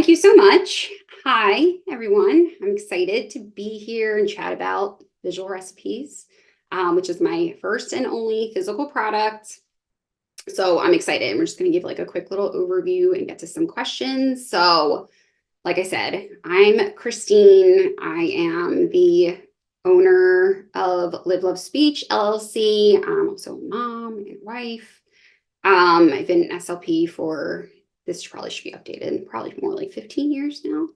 Thank you so much. Hi, everyone. I'm excited to be here and chat about visual recipes, which is my first and only physical product. So I'm excited. We're just going to give like a quick little overview and get to some questions. So, like I said, I'm Kristine. I am the owner of Live Love Speech LLC. I'm also a mom and wife. I've been an SLP for, this probably should be updated, probably more like 15 years now.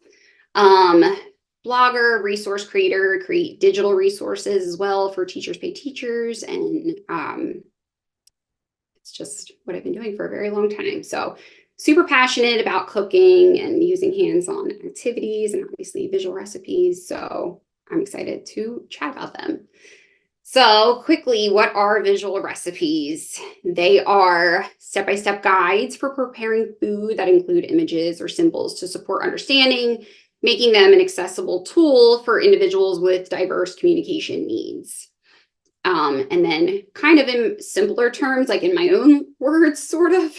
Blogger, resource creator, create digital resources as well for Teachers Pay Teachers. And it's just what I've been doing for a very long time. So super passionate about cooking and using hands-on activities and obviously visual recipes. So I'm excited to chat about them. So quickly, what are visual recipes? They are step-by-step guides for preparing food that include images or symbols to support understanding, making them an accessible tool for individuals with diverse communication needs. And then kind of in simpler terms, like in my own words, sort of,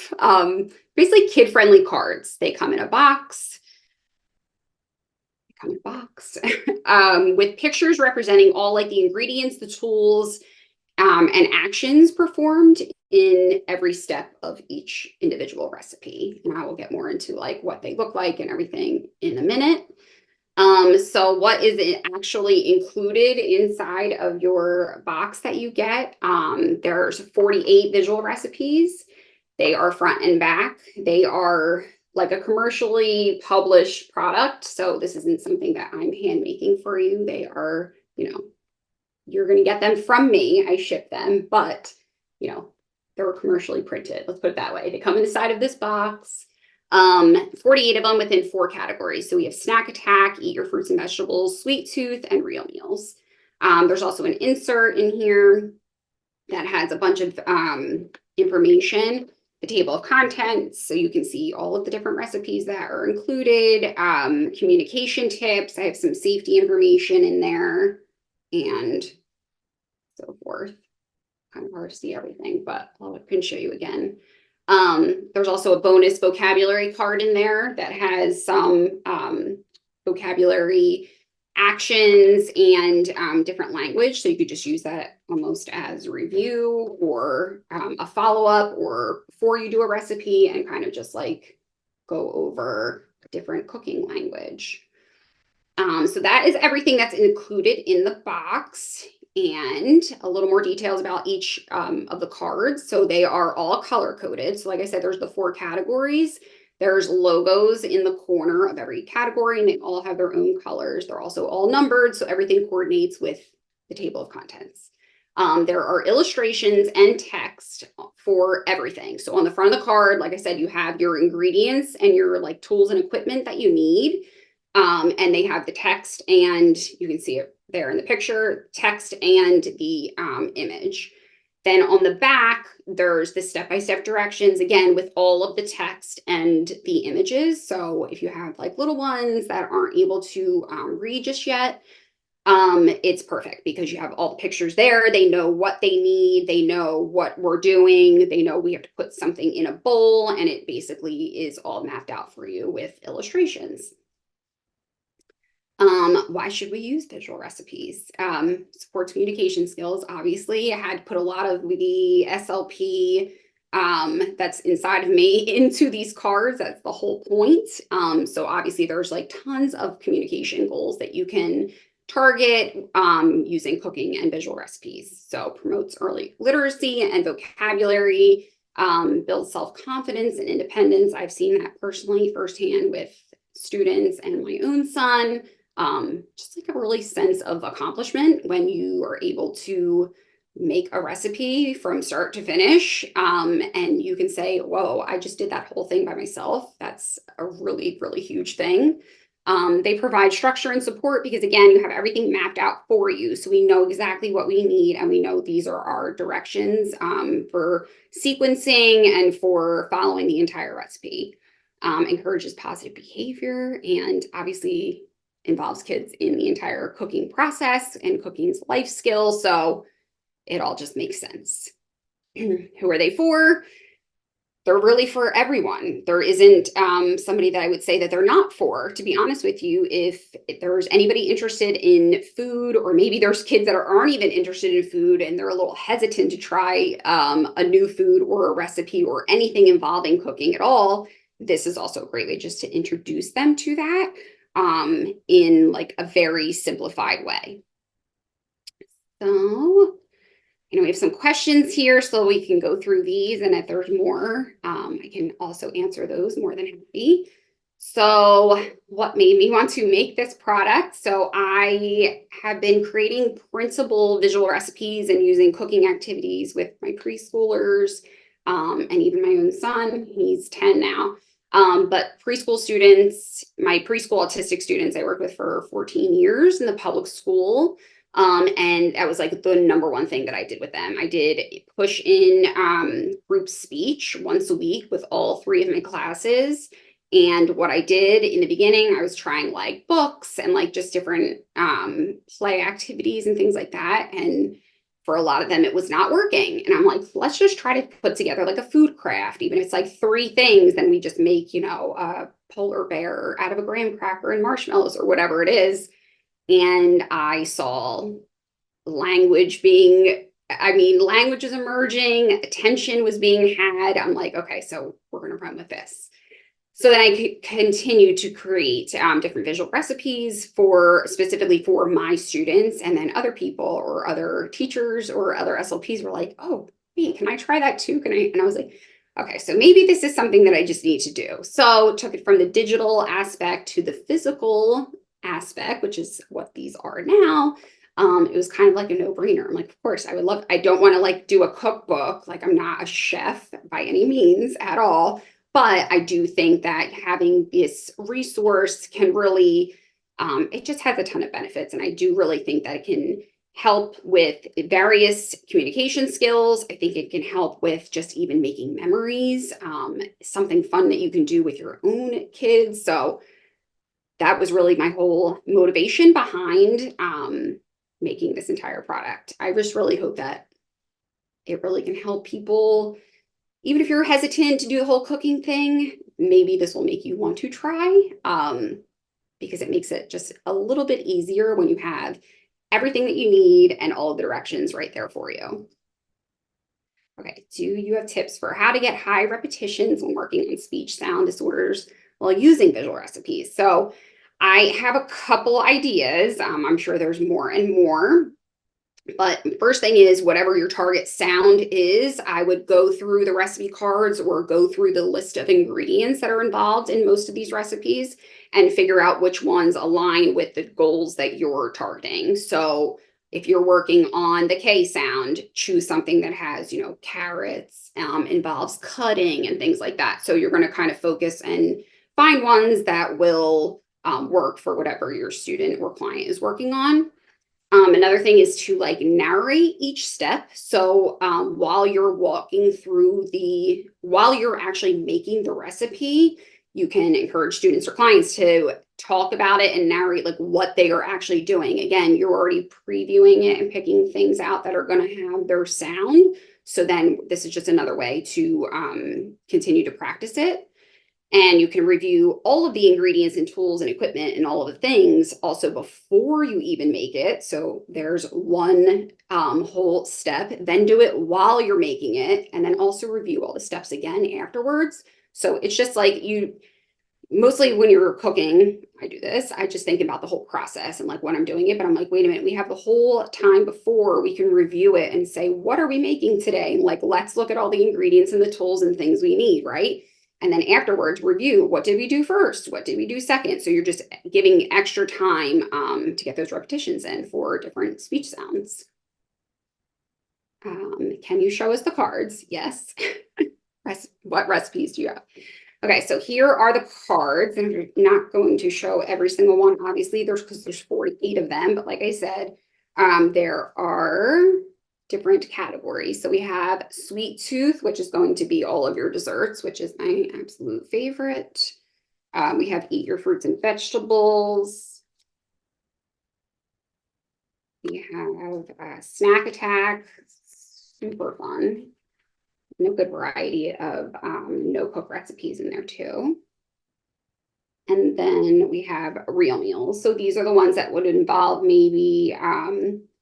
basically kid-friendly cards. They come in a box. With pictures representing all like the ingredients, the tools, and actions performed in every step of each individual recipe. And I will get more into like what they look like and everything in a minute. So what is it actually included inside of your box that you get? There's 48 visual recipes. They are front and back. They are like a commercially published product. So this isn't something that I'm hand making for you. They are, you're going to get them from me. I ship them, but, they were commercially printed. Let's put it that way. They come inside of this box. 48 of them within 4 categories. So we have snack attack, eat your fruits and vegetables, sweet tooth, and real meals. There's also an insert in here that has a bunch of information, the table of contents, so you can see all of the different recipes that are included, communication tips. I have some safety information in there and so forth. Kind of hard to see everything, but I can show you again. There's also a bonus vocabulary card in there that has some vocabulary actions and different language. So you could just use that almost as a review or a follow-up or before you do a recipe and kind of just like go over different cooking language. So that is everything that's included in the box. And a little more details about each of the cards. So they are all color coded. So like I said, there's the 4 categories. There's logos in the corner of every category, and they all have their own colors. They're also all numbered, so everything coordinates with the table of contents. There are illustrations and text for everything. So on the front of the card, like I said, you have your ingredients and your like tools and equipment that you need. And they have the text, and you can see it there in the picture, text and the image. Then on the back, there's the step-by-step directions, again, with all of the text and the images. So if you have like little ones that aren't able to read just yet, it's perfect because you have all the pictures there. They know what they need. They know what we're doing. They know we have to put something in a bowl, and it basically is all mapped out for you with illustrations. Why should we use visual recipes? Supports communication skills, obviously. I had to put a lot of the SLP that's inside of me into these cards. That's the whole point. So obviously there's like tons of communication goals that you can target using cooking and visual recipes. So promotes early literacy and vocabulary, builds self-confidence and independence. I've seen that personally firsthand with students and my own son. Just like a really sense of accomplishment when you are able to make a recipe from start to finish. And you can say, whoa, I just did that whole thing by myself. That's a really, really huge thing. They provide structure and support because, again, you have everything mapped out for you. So we know exactly what we need, and we know these are our directions for sequencing and for following the entire recipe. Encourages positive behavior and obviously involves kids in the entire cooking process and cooking's life skill. So it all just makes sense. Who are they for? they're really for everyone. There isn't somebody that I would say that they're not for, to be honest with you. If there's anybody interested in food, or maybe there's kids that aren't even interested in food and they're a little hesitant to try a new food or a recipe or anything involving cooking at all, this is also a great way just to introduce them to that in like a very simplified way. So we have some questions here, so we can go through these, and if there's more, I can also answer those more than happy. So what made me want to make this product? So I have been creating printable visual recipes and using cooking activities with my preschoolers, and even my own son. He's 10 now. But preschool students, my preschool autistic students, I worked with for 14 years in the public school. And that was like the number one thing that I did with them. I did push in group speech once a week with all 3 of my classes. And what I did in the beginning, I was trying like books and like just different play activities and things like that. And for a lot of them, it was not working. And I'm like, let's just try to put together like a food craft. Even if it's like 3 things, then we just make, a polar bear out of a graham cracker and marshmallows or whatever it is. And I saw language was emerging, attention was being had. I'm like, okay, so we're going to run with this. So then I continued to create different visual recipes specifically for my students, and then other people or other teachers or other SLPs were like, oh, hey, can I try that too? And I was like, okay, so maybe this is something that I just need to do. So took it from the digital aspect to the physical aspect, which is what these are now. It was kind of like a no-brainer. I'm like, of course, I don't want to like do a cookbook. Like, I'm not a chef by any means at all. But I do think that having this resource can really, it just has a ton of benefits. And I do really think that it can help with various communication skills. I think it can help with just even making memories, something fun that you can do with your own kids. So that was really my whole motivation behind making this entire product. I just really hope that it really can help people. Even if you're hesitant to do the whole cooking thing, maybe this will make you want to try, because it makes it just a little bit easier when you have everything that you need and all of the directions right there for you. Okay, do you have tips for how to get high repetitions when working on speech sound disorders while using visual recipes? So I have a couple ideas. I'm sure there's more and more. But first thing is, whatever your target sound is, I would go through the recipe cards or go through the list of ingredients that are involved in most of these recipes and figure out which ones align with the goals that you're targeting. So if you're working on the K sound, choose something that has, carrots, involves cutting and things like that. So you're going to kind of focus and find ones that will work for whatever your student or client is working on. Another thing is to like narrate each step. So while you're while you're actually making the recipe, you can encourage students or clients to talk about it and narrate like what they are actually doing. Again, you're already previewing it and picking things out that are going to have their sound. So then this is just another way to continue to practice it. And you can review all of the ingredients and tools and equipment and all of the things also before you even make it. So there's one whole step, then do it while you're making it, and then also review all the steps again afterwards. So it's just like mostly when you're cooking, I do this, I just think about the whole process and like when I'm doing it, but I'm like, wait a minute, we have the whole time before we can review it and say, what are we making today? And like, let's look at all the ingredients and the tools and things we need, right? And then afterwards, review, what did we do first? What did we do second? So you're just giving extra time to get those repetitions in for different speech sounds. Can you show us the cards? Yes. What recipes do you have? Okay, so here are the cards, and I'm not going to show every single one, obviously, because there's 48 of them, but like I said, there are different categories. So we have Sweet Tooth, which is going to be all of your desserts, which is my absolute favorite. We have Eat Your Fruits and Vegetables. We have Snack Attack, super fun. and a good variety of no-cook recipes in there too. And then we have real meals. So these are the ones that would involve maybe,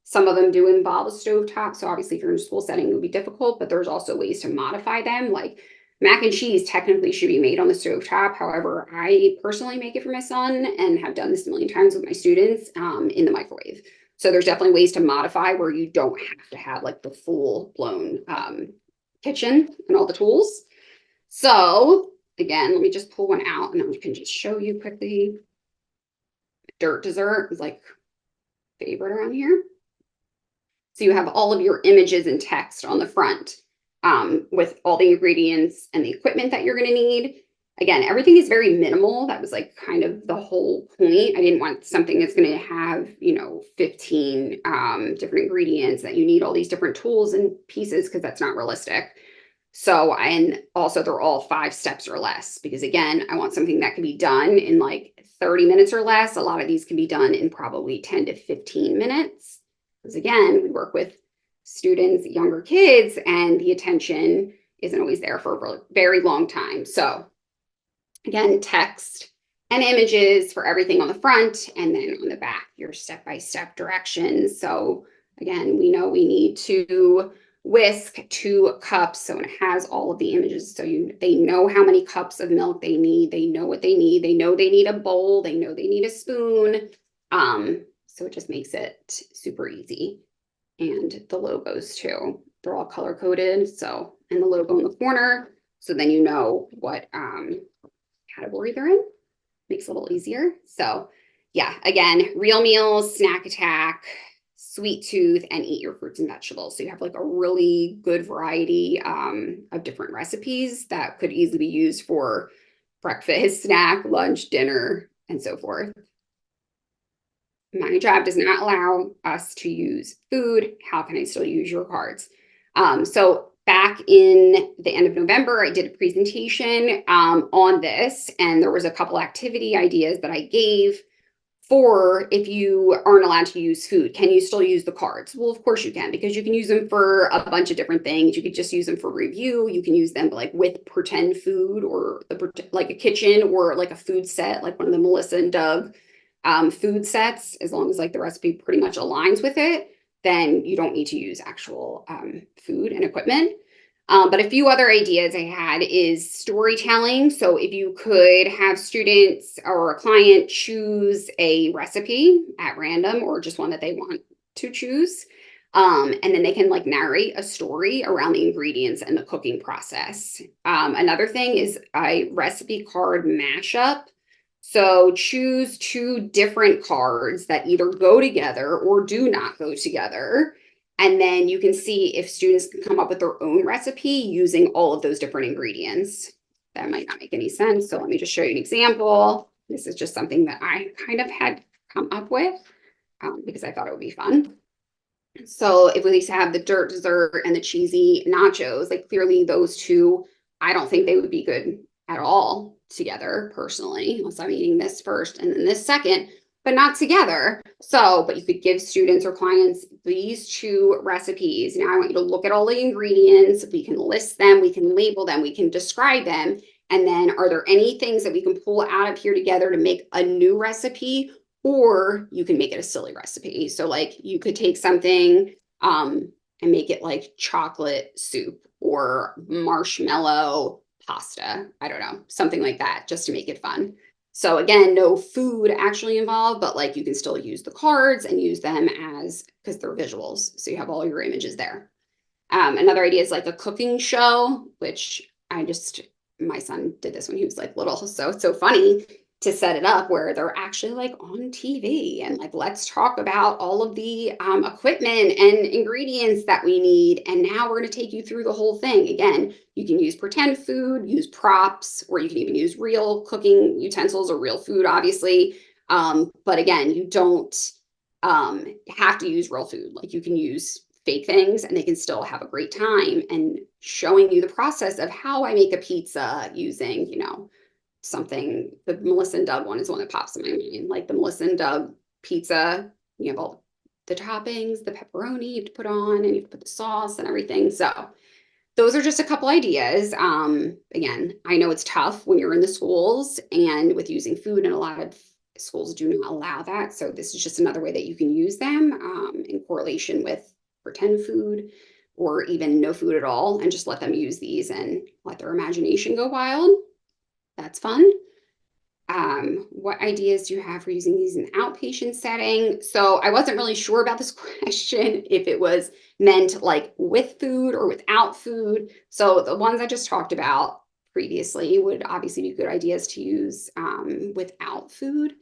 some of them do involve a stovetop. So obviously if you're in a school setting, it would be difficult, but there's also ways to modify them. Like mac and cheese technically should be made on the stovetop. However, I personally make it for my son and have done this a million times with my students in the microwave. So there's definitely ways to modify where you don't have to have like the full blown kitchen and all the tools. So again, let me just pull one out and I can just show you quickly. Dirt dessert is like favorite around here. So you have all of your images and text on the front with all the ingredients and the equipment that you're going to need. Again, everything is very minimal. That was like kind of the whole point. I didn't want something that's going to have, 15 different ingredients that you need all these different tools and pieces because that's not realistic. So, and also they're all 5 steps or less because again, I want something that can be done in like 30 minutes or less. A lot of these can be done in probably 10 to 15 minutes. Because again, we work with students, younger kids, and the attention isn't always there for a very long time. So again, text and images for everything on the front, and then on the back, your step-by-step directions. So again, we know we need to whisk 2 cups, so it has all of the images. So they know how many cups of milk they need. They know what they need. They know they need a bowl. They know they need a spoon. So it just makes it super easy. And the logos too. They're all color coded. So, and the logo in the corner. So then you know what category they're in. Makes it a little easier. So yeah, again, real meals, snack attack, sweet tooth, and eat your fruits and vegetables. So you have like a really good variety of different recipes that could easily be used for breakfast, snack, lunch, dinner, and so forth. My job does not allow us to use food. How can I still use your cards? So back in the end of November, I did a presentation on this, and there was a couple activity ideas that I gave for if you aren't allowed to use food. Can you still use the cards? Well, of course you can, because you can use them for a bunch of different things. You could just use them for review. You can use them like with pretend food or like a kitchen or like a food set, like one of the Melissa and Doug food sets, as long as like the recipe pretty much aligns with it, then you don't need to use actual food and equipment. But a few other ideas I had is storytelling. So if you could have students or a client choose a recipe at random or just one that they want to choose. And then they can like narrate a story around the ingredients and the cooking process. Another thing is a recipe card mashup. So choose 2 different cards that either go together or do not go together. And then you can see if students can come up with their own recipe using all of those different ingredients. That might not make any sense. So let me just show you an example. This is just something that I kind of had come up with because I thought it would be fun. So if we have the dirt dessert and the cheesy nachos, like clearly those 2, I don't think they would be good at all together personally, unless I'm eating this first and then this second, but not together. So, but you could give students or clients these 2 recipes. Now I want you to look at all the ingredients. We can list them, we can label them, we can describe them. And then are there any things that we can pull out of here together to make a new recipe? Or you can make it a silly recipe. So like you could take something and make it like chocolate soup or marshmallow pasta. I don't know, something like that, just to make it fun. So again, no food actually involved, but like you can still use the cards and use them as, because they're visuals. So you have all your images there. Another idea is like a cooking show, which my son did this when he was like little. So it's so funny to set it up where they're actually like on TV and like, let's talk about all of the equipment and ingredients that we need. And now we're going to take you through the whole thing. Again, you can use pretend food, use props, or you can even use real cooking utensils or real food, obviously. But again, you don't have to use real food. Like you can use fake things and they can still have a great time, and showing you the process of how I make a pizza using, something. The Melissa and Doug one is one that pops in my mind, like the Melissa and Doug pizza. You have all the toppings, the pepperoni you have to put on, and you have to put the sauce and everything. So those are just a couple ideas. Again, I know it's tough when you're in the schools and with using food, and a lot of schools do not allow that. So this is just another way that you can use them in correlation with pretend food or even no food at all, and just let them use these and let their imagination go wild. That's fun. What ideas do you have for using these in outpatient setting? So I wasn't really sure about this question, if it was meant like with food or without food. So the ones I just talked about previously would obviously be good ideas to use without food.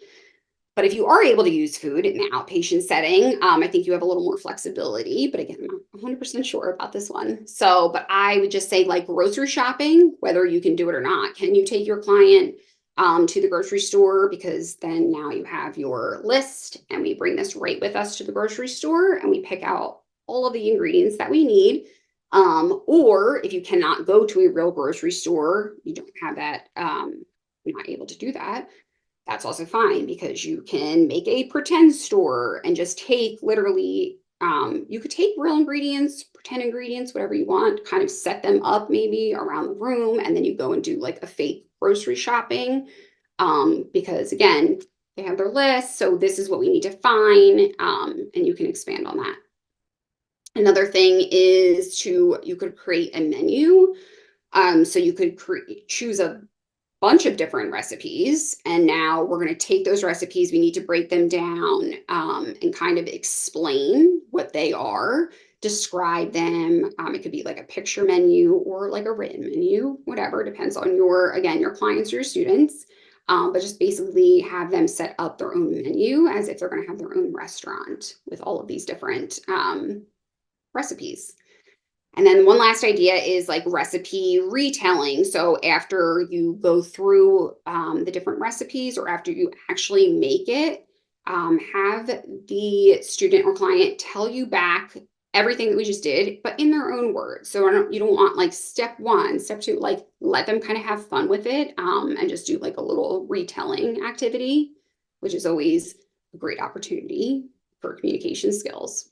But if you are able to use food in the outpatient setting, I think you have a little more flexibility. But again, I'm not 100% sure about this one. So, but I would just say like grocery shopping, whether you can do it or not. Can you take your client to the grocery store? Because then now you have your list, and we bring this right with us to the grocery store and we pick out all of the ingredients that we need. Or if you cannot go to a real grocery store, you don't have that, you're not able to do that, that's also fine, because you can make a pretend store and just take literally, you could take real ingredients, pretend ingredients, whatever you want, kind of set them up maybe around the room, and then you go and do like a fake grocery shopping. Because again, they have their list, so this is what we need to find, and you can expand on that. Another thing is you could create a menu. So you could choose a bunch of different recipes, and now we're going to take those recipes, we need to break them down, and kind of explain what they are, describe them. It could be like a picture menu or like a written menu, whatever, depends on your clients or your students. But just basically have them set up their own menu as if they're going to have their own restaurant with all of these different recipes. And then one last idea is like recipe retelling. So after you go through the different recipes, or after you actually make it, have the student or client tell you back everything that we just did, but in their own words. So you don't want like step one, step two, like let them kind of have fun with it, and just do like a little retelling activity, which is always a great opportunity for communication skills.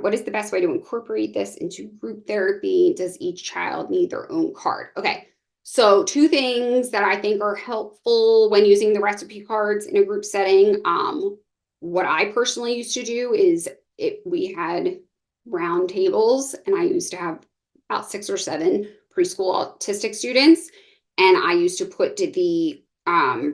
What is the best way to incorporate this into group therapy? Does each child need their own card? Okay, so two things that I think are helpful when using the recipe cards in a group setting. What I personally used to do is we had round tables, and I used to have about 6 or 7 preschool autistic students, and I used to put the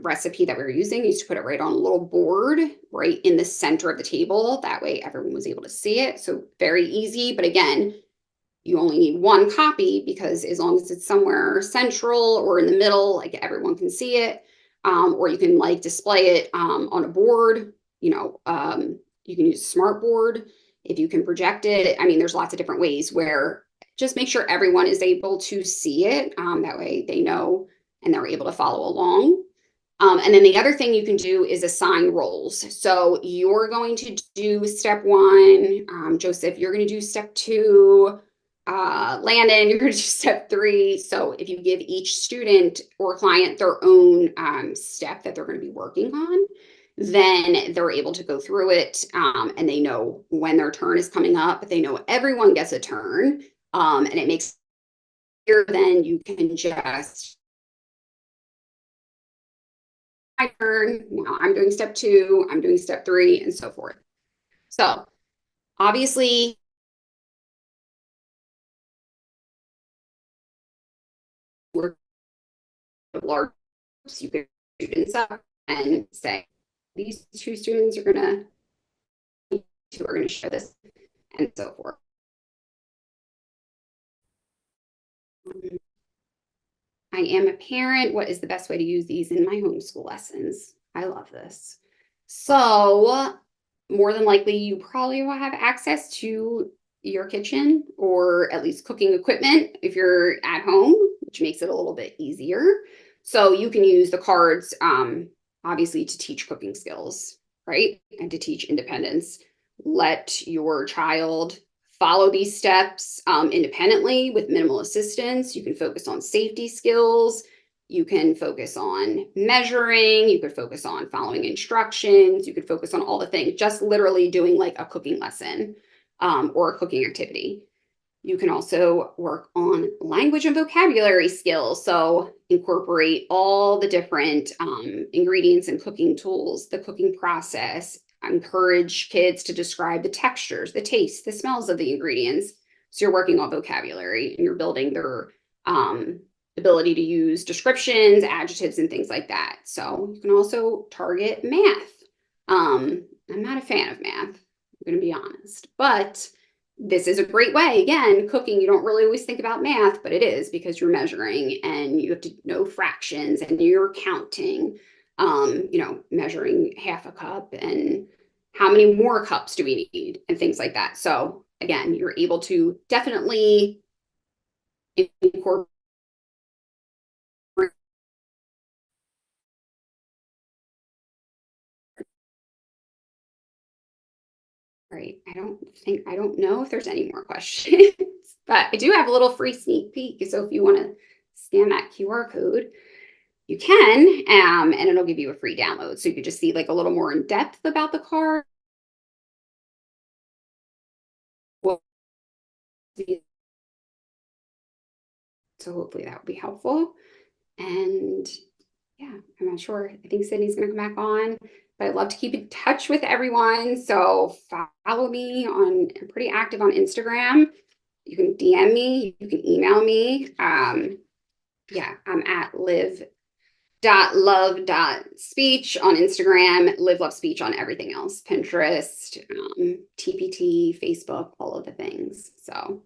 recipe that we were using, used to put it right on a little board right in the center of the table. That way everyone was able to see it. So very easy. But again, you only need one copy, because as long as it's somewhere central or in the middle, like everyone can see it. Or you can like display it on a board. You can use a smart board if you can project it. I mean, there's lots of different ways where just make sure everyone is able to see it. That way they know and they're able to follow along. And then the other thing you can do is assign roles. So you're going to do step 1, Joseph, you're going to do step 2, Landon, you're going to do step 3. So if you give each student or client their own step that they're going to be working on, then they're able to go through it, and they know when their turn is coming up, but they know everyone gets a turn, and it makes it clear. Then you can just, my turn, now I'm doing step 2, I'm doing step 3, and so forth. So obviously, we're large groups, you can students up and say, these 2 students are gonna share this, and so forth. I am a parent. What is the best way to use these in my homeschool lessons? I love this. So more than likely, you probably will have access to your kitchen, or at least cooking equipment if you're at home, which makes it a little bit easier. So you can use the cards, obviously, to teach cooking skills, right? And to teach independence. Let your child follow these steps independently with minimal assistance. You can focus on safety skills. You can focus on measuring. You could focus on following instructions. You could focus on all the things, just literally doing like a cooking lesson or a cooking activity. You can also work on language and vocabulary skills. So incorporate all the different ingredients and cooking tools, the cooking process. Encourage kids to describe the textures, the tastes, the smells of the ingredients. So you're working on vocabulary and you're building their ability to use descriptions, adjectives, and things like that. So you can also target math. I'm not a fan of math, I'm going to be honest, but this is a great way. Again, cooking, you don't really always think about math, but it is because you're measuring and you have to know fractions and you're counting, measuring half a cup and how many more cups do we need and things like that. So again, you're able to definitely incorporate. Right. I don't know if there's any more questions, but I do have a little free sneak peek. So if you want to scan that QR code, you can, and it'll give you a free download. So you can just see like a little more in depth about the car. Well, so hopefully that will be helpful. And yeah, I'm not sure. I think Sydney's going to come back on, but I'd love to keep in touch with everyone. So follow me on, I'm pretty active on Instagram. You can DM me, you can email me. Yeah, I'm at live.love.speech on Instagram, live love speech on everything else, Pinterest, TPT, Facebook, all of the things. So